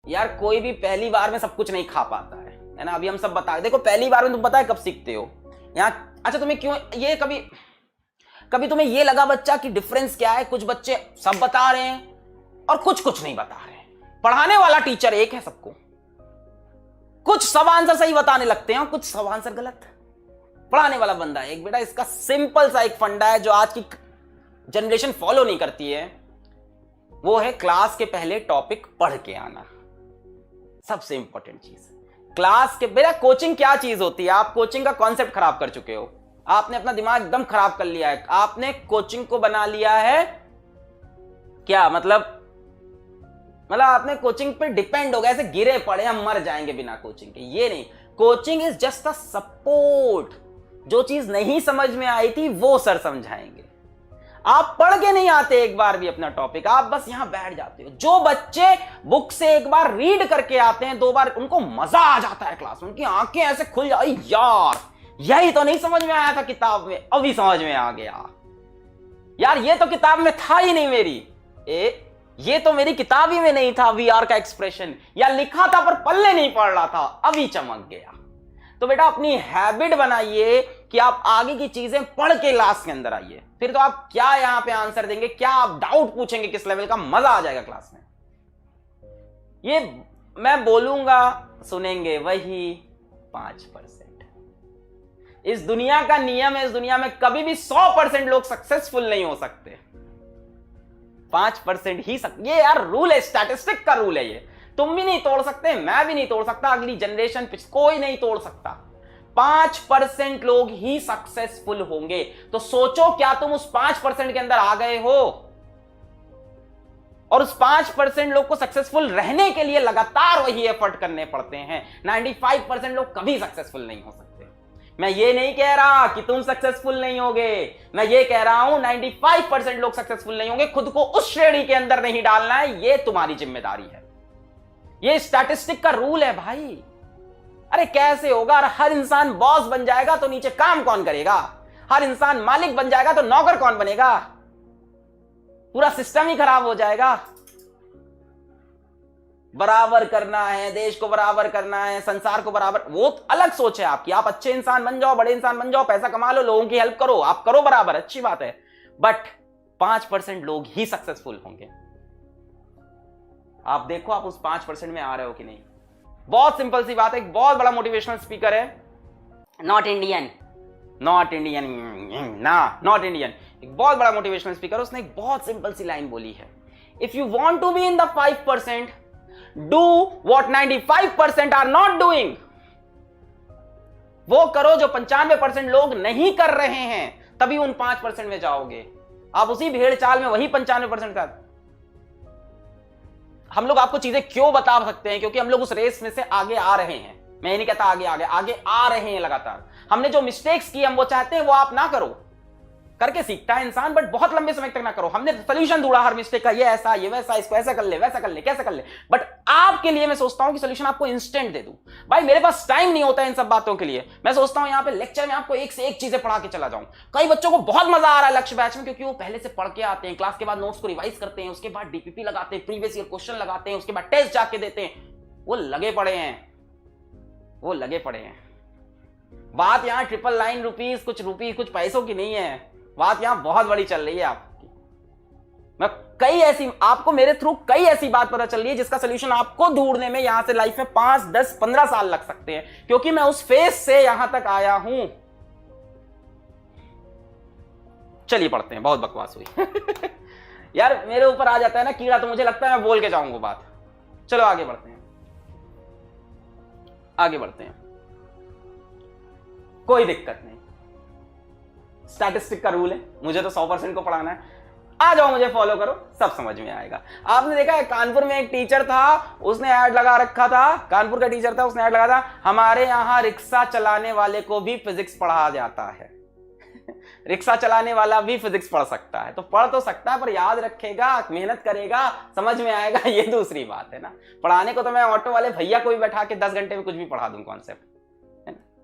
यार कोई भी पहली बार में सब कुछ नहीं खा पाता है ना। अभी हम सब बता, देखो पहली बार में तुम पता है कब सीखते हो यहाँ। अच्छा तुम्हें क्यों ये कभी कभी तुम्हें ये लगा बच्चा कि डिफरेंस क्या है? कुछ बच्चे सब बता रहे हैं और कुछ नहीं बता रहे हैं। पढ़ाने वाला टीचर एक है सबको, कुछ सब आंसर सही बताने लगते हैं और कुछ सब आंसर गलत। पढ़ाने वाला बंदा एक। बेटा इसका सिंपल सा एक फंडा है जो आज की जनरेशन फॉलो नहीं करती है, वो है क्लास के पहले टॉपिक पढ़ के आना। सबसे इंपॉर्टेंट चीज क्लास के। बेटा कोचिंग क्या चीज होती है? आप कोचिंग का कॉन्सेप्ट खराब कर चुके हो, आपने अपना दिमाग एकदम खराब कर लिया है। आपने कोचिंग को बना लिया है क्या मतलब आपने कोचिंग पे डिपेंड हो गए, ऐसे गिरे पड़े हम मर जाएंगे बिना कोचिंग के। ये नहीं, coaching is just a support. जो चीज नहीं समझ में आई थी वो सर समझाएंगे। आप पढ़ के नहीं आते एक बार भी अपना टॉपिक, आप बस यहां बैठ जाते हो। जो बच्चे बुक से एक बार रीड करके आते हैं, 2 बार, उनको मजा आ जाता है क्लास में, उनकी आंखें ऐसे खुल जाती, यार यही तो नहीं समझ में आया था किताब में, अभी समझ में आ गया। यार ये तो किताब में था ही नहीं मेरी, ये तो मेरी किताब ही में नहीं था वीआर का एक्सप्रेशन, या लिखा था पर पल्ले नहीं पड़ रहा था, अभी चमक गया। तो बेटा अपनी हैबिट बनाइए कि आप आगे की चीजें पढ़ के क्लास के अंदर आइए। फिर तो आप क्या यहां पे आंसर देंगे, क्या आप डाउट पूछेंगे, किस लेवल का मजा आ जाएगा क्लास में। ये मैं बोलूंगा सुनेंगे वही 5%। इस दुनिया का नियम है, इस दुनिया में कभी भी 100% लोग सक्सेसफुल नहीं हो सकते, 5% ही ये यार रूल है, स्टैटिस्टिक का रूल है ये। तुम भी नहीं तोड़ सकते, मैं भी नहीं तोड़ सकता, अगली जनरेशन कोई नहीं तोड़ सकता। 5% लोग ही सक्सेसफुल होंगे। तो सोचो क्या तुम उस 5% के अंदर आ गए हो? और उस 5% लोग को सक्सेसफुल रहने के लिए लगातार वही एफर्ट करने पड़ते हैं। 95% लोग कभी सक्सेसफुल नहीं हो सकते। मैं ये नहीं कह रहा कि तुम सक्सेसफुल नहीं होगे, मैं ये कह रहा हूं 95% लोग सक्सेसफुल नहीं होंगे। खुद को उस श्रेणी के अंदर नहीं डालना है, ये तुम्हारी जिम्मेदारी है। ये स्टैटिस्टिक का रूल है भाई। अरे कैसे होगा? हर इंसान बॉस बन जाएगा तो नीचे काम कौन करेगा? हर इंसान मालिक बन जाएगा तो नौकर कौन बनेगा? पूरा सिस्टम ही खराब हो जाएगा। बराबर करना है, देश को बराबर करना है, संसार को बराबर, वो अलग सोच है आपकी। आप अच्छे इंसान बन जाओ, बड़े इंसान बन जाओ, पैसा कमा लो, लोगों की हेल्प करो, आप करो बराबर, अच्छी बात है। बट 5% लोग ही सक्सेसफुल होंगे। आप देखो आप उस 5% में आ रहे हो कि नहीं। बहुत सिंपल सी बात है। एक बहुत बड़ा मोटिवेशनल स्पीकर है, नॉट इंडियन, एक बहुत बड़ा मोटिवेशनल स्पीकर, उसने एक बहुत सिंपल सी लाइन बोली है, if you want to be in the 5%, do what 95% are not doing. वो करो जो 95% लोग नहीं कर रहे हैं, तभी उन 5% में जाओगे। आप उसी भेड़ चाल में वही 95% का। हम लोग आपको चीजें क्यों बता सकते हैं? क्योंकि हम लोग उस रेस में से आगे आ रहे हैं। मैं ये नहीं कहता आगे आ रहे हैं लगातार। हमने जो मिस्टेक्स की हम वो चाहते हैं वो आप ना करो। करके सीखता है इंसान, बट बहुत लंबे समय तक ना करो। हमने सोल्यूशन ढूंढा हर मिस्टेक का, ये ऐसा, ये वैसा, इसको ऐसा कर ले, वैसा कर ले, कैसे कर ले। बट आपके लिए मैं सोचता हूं कि सोल्यूशन आपको इंस्टेंट दे दूं। भाई मेरे पास टाइम नहीं होता है इन सब बातों के लिए। मैं सोचता हूं यहां पे लेक्चर में आपको एक से एक चीजें पढ़ा के चला जाऊं। कई बच्चों को बहुत मजा आ रहा है लक्ष्य बैच में, क्योंकि वो पहले से पढ़ के आते हैं, क्लास के बाद नोट्स को रिवाइज करते हैं, उसके बाद डीपीपी लगाते हैं, प्रीवियस ईयर क्वेश्चन लगाते हैं, उसके बाद टेस्ट जाके देते हैं। वो लगे पड़े हैं। बात यहां ट्रिपल लाइन रुपीज कुछ पैसों की नहीं है। बात यहां बहुत बड़ी चल रही है आपकी। मैं आपको मेरे थ्रू कई ऐसी बात पता चल रही है जिसका सोल्यूशन आपको ढूंढने में यहां से लाइफ में 5, 10, 15 साल लग सकते हैं, क्योंकि मैं उस फेज से यहां तक आया हूं। चलिए पढ़ते हैं, बहुत बकवास हुई। यार मेरे ऊपर आ जाता है ना कीड़ा, तो मुझे लगता है मैं बोल के जाऊंगा बात। चलो आगे बढ़ते हैं। कोई दिक्कत नहीं, स्टैटिस्टिक का रूल है, मुझे तो 100% को पढ़ाना है। आ जाओ, मुझे फॉलो करो, सब समझ में आएगा। आपने देखा है कानपुर में एक टीचर था, उसने ऐड लगा रखा था, कानपुर का टीचर था, उसने ऐड लगा था, हमारे यहां रिक्शा चलाने वाले को भी फिजिक्स पढ़ाया जाता है। रिक्शा चलाने वाला भी फिजिक्स पढ़ सकता है। तो पढ़ तो सकता है, पर याद रखेगा, मेहनत करेगा, समझ में आएगा, ये दूसरी बात है ना। पढ़ाने को तो मैं ऑटो वाले भैया को भी बैठा के 10 घंटे में कुछ भी पढ़ा दूं कॉन्सेप्ट।